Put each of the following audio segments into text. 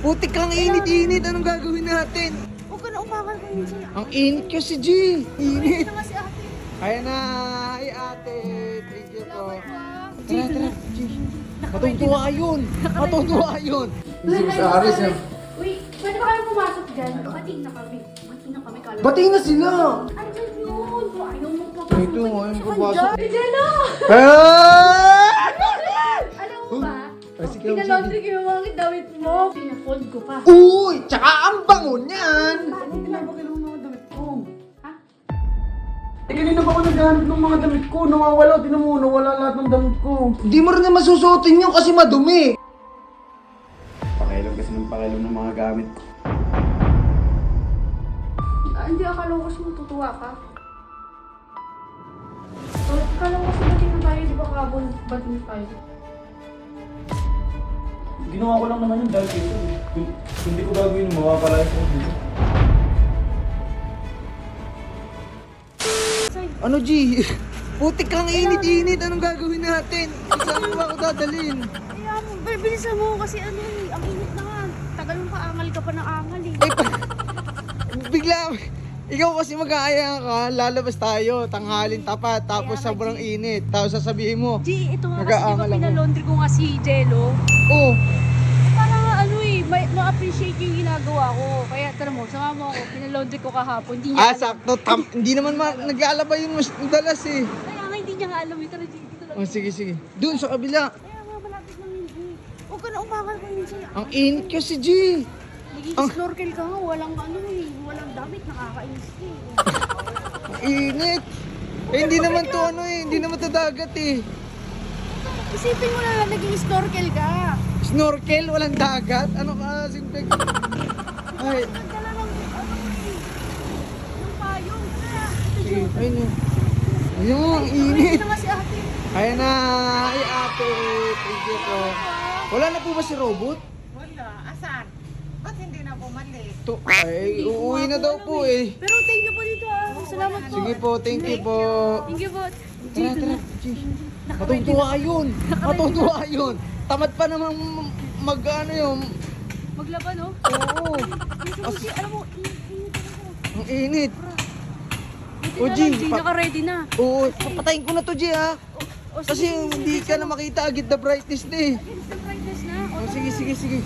Putik kang init-init. Anong gagawin natin? Huwag ka na umangal ko yun sa'yo. Ang init kasi, G. Init. Ito nga si ate. Ayan na. Hi, ate. Thank you po. Salamat Tara, tara. G. Matutuwa yun. Matutuwa yun. Hindi mo sa Aris yan. Wait, pwede ba kayo pumasok dyan? Bating na kami. Bating na kami. Batiin na sila. Andyan yun. So, ayaw mo papasok. Ito, ayaw mo papasok. Jello! Ah! Alam mo ba? Ay, sige, Pinalaundry ko yung mga damit mo. Pinafold ko pa. Uy! Tsaka ang bango niyan! Bakit tinabakil mo mga damit ko? Ha? Eh, kanina pa ako naghahanap ng mga damit ko. Nawawala, tinan mo, nawala lahat ng damit ko. Hindi mo rin na masusuotin yun kasi madumi. Pakailam kasi ng pakailam ng mga gamit ko. Hindi, akala ko kasi matutuwa ka. So, akala ko kasi bating na tayo, di ba kabon bating tayo? Ginawa ko lang naman yun dahil dito. Kung hindi ko gagawin yung mawawala ako dito. Ano, G? Putik kang init-init. Anong gagawin natin? Saan mo ba ako dadalhin? Kaya mo, bilisan mo kasi ano eh, ang init na nga. Tagal mo pa, angal ka pa ng angal eh. Bigla, ikaw kasi mag-aaya ka, lalabas tayo, tanghalin tapat, tapos Kaya nga, sobrang G. init. Tapos sasabihin mo, G, ito nga kasi di Nag-aangal ba ako. pinalaundry ko nga si Jello? oh, Para nga ano eh, ma-appreciate yung ginagawa ko. Kaya tara mo, sama mo ako, pinalaundry ko kahapon. Hindi niya alam. sakto, hindi naman naglalaba yung mas dalas eh. Kaya nga hindi niya nga alam eh. Tara G, dito lang. Oh, sige, sige. Doon sa kabila. Kaya nga malapit lang yun G. Huwag ka na umangal ko yun sa'yo. Ang init kasi, G. Nag-i-snorkel ka nga, walang ano eh, walang damit, nakakainis ka eh. Ang init. Eh, hindi naman to ano eh, hindi naman to dagat eh. Isipin mo na nag-i-snorkel ka. Snorkel, walang dagat? Ano ka, simple? Ay, Nagdala ng ano eh, ng payong. Kaya, sige, ayun yun. Ayun, ang init. ito nga si ate. Ayan na, ay ate, thank you po. Wala na po ba si robot? Wala. Asan? Ba't hindi na bumalik? Ay, uuwi na daw po eh. Pero thank you po dito ah. Salamat po. Sige po, thank you po. Thank you po. Tara, tara, G. Matutuwa yun. Matutuwa yun. Tamad pa namang mag-ano yun. Maglaban oh. Oo. Kasi alam mo, init ako. Ang init. Buti O, na G, lang, G, naka-ready na. Oo, papatayin ko na to, G ha. O, Kasi hindi ka na makita agad the brightness na eh. Against the brightness na. Oh, sige, sige, sige.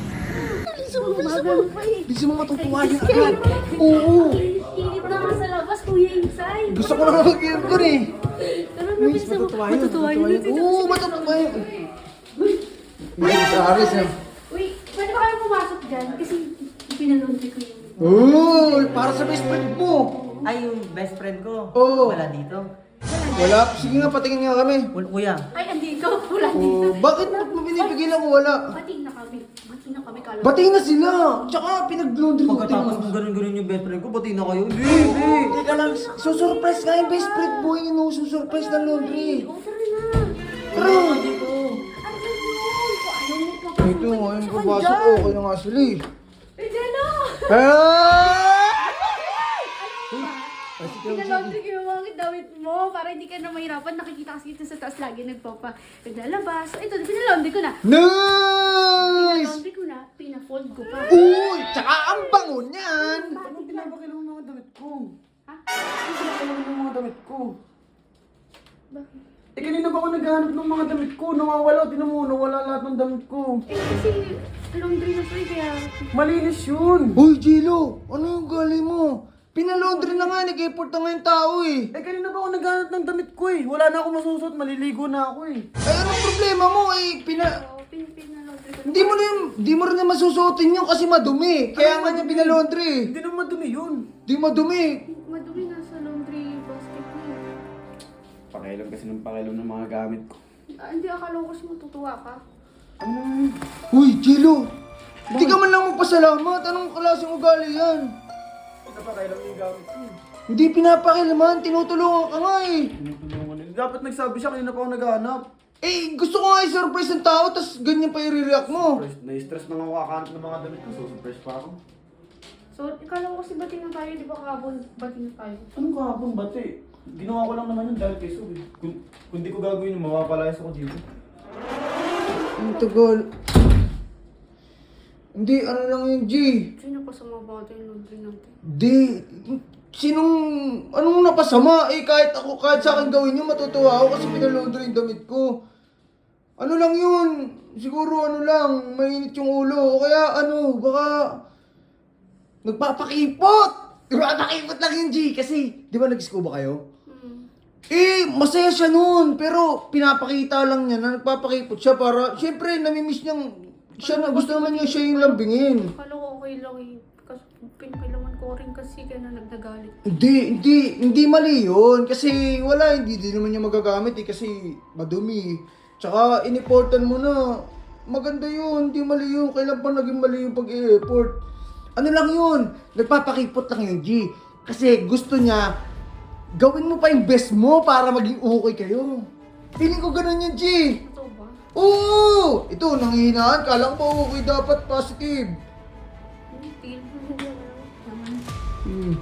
Umaga mo pa eh. Bisa mo matutuwa yun agad. Oo. Init na nga sa labas, Kuya Insay. Gusto ko na mag-game ko eh. Tara na, Miss, bisa mo. matutuwa yun. Matutuwa yun. Oo, matutuwa yun. Hindi mo sa Aris yan. Wait, pwede ba kayo pumasok dyan? Kasi pinalaundry ko yung... Oo, para sa best friend mo. Ay, yung best friend ko. Oo. Wala dito. Wala. Sige nga, patingin nga kami. Kuya. Ay, andito. Wala dito. Oh, bakit mo binipigilan ko wala? Bating na kami. Bating na kami. Kala Batiin na sila. Tsaka pinag-laundry ko. Pagkatapos kung ganun-ganun yung best friend ko, pati na kayo. Hindi, Hindi. Teka lang, susurprise nga yung best friend boy. Susurprise ng laundry. Oh, tara na. Tara. Dito. Andyan yun. Kung ayaw mo papasok. Ito, ngayon papasok ko. Kaya nga sila eh. Eh, Jello! Ah! Pinalaundry ko yung mga damit mo para hindi ka na mahirapan. Nakikita kasi ito sa taas lagi naglalabas. So ito, pinalaundry ko na. Nice! Pinalaundry ko na, pinafold ko pa. Uy! Tsaka ang bango niyan! Ano pinapakailan ng mga damit ko? Ha? Ano pinapakailan ng mga damit ko? Bakit? Eh, kanina pa ako naghahanap ng mga damit ko. Nawawala, tinan mo, nawala lahat ng damit ko. Eh kasi laundry na sa'yo kaya... Malinis yun. Uy, Jilo! Ano yung gali mo? Pinalaundry na nga, nag-effort na nga yung tao eh. Eh, kanina pa ako naghahanap ng damit ko eh. Wala na ako masusuot, maliligo na ako eh. Ay, anong problema mo eh? Oo, pinalaundry ko na. Hindi mo rin na masusuotin yun kasi madumi. Kaya nga niya pinalaundry. Hindi naman madumi yun. Di madumi. Madumi na sa laundry basket na eh. Pakailam kasi ng pakailam ng mga gamit ko. Hindi, akala ko kasi matutuwa ka. Uy, Jilo! Hindi ka man lang magpasalamat. Anong klaseng ugali yan? Napakailam yung gamit ko. Hindi pinapakilaman. Tinutulungan ka nga eh. Tinutulungan nila. Dapat nagsabi siya, kanina pa ako naghahanap. Eh, gusto ko nga i-surprise ng tao, tas ganyan pa i-react mo. Na-stress na nga ako kakahanap ng mga damit ko, so surprise pa ako. So, ikala ko kasi bating na tayo, di ba kahapon bating na tayo? Anong kahapon bati? Ginawa ko lang naman yun dahil kay Sue. Kung di ko gagawin yun, mapapalayas ako dito. Ang tagal. Hindi, ano lang yun, G. Sino pa sa mga bata yung laundry natin? Di, anong napasama? Eh, kahit sa akin gawin yun, matutuwa ako kasi pinalaundry yung damit ko. Ano lang yun? Siguro ano lang, mainit yung ulo. O kaya ano, baka nagpapakipot! Nagpapakipot lang yun, G. Kasi, di ba nag-scuba kayo? Eh, masaya siya nun. Pero, pinapakita lang niya na nagpapakipot siya para, syempre, namimiss niyang, gusto naman niya siya yung lambingin. Akala ko okay lang eh. Kasi pinakailaman ko rin kasi kaya na nagdagalit. Hindi mali yun. Kasi wala, hindi din naman niya magagamit eh. Kasi madumi. Tsaka, iniportan mo na. Maganda yun, hindi mali yun. Kailan pa naging mali yung pag-i-report? Ano lang yun? Nagpapakipot lang yun, G. Kasi gusto niya, gawin mo pa yung best mo para maging okay kayo. Feeling ko ganun yun, G. Ito ba? Oo! Ito, nanghihinaan. Kala ko pa okay dapat positive. Hindi, feel mo naman. Hmm.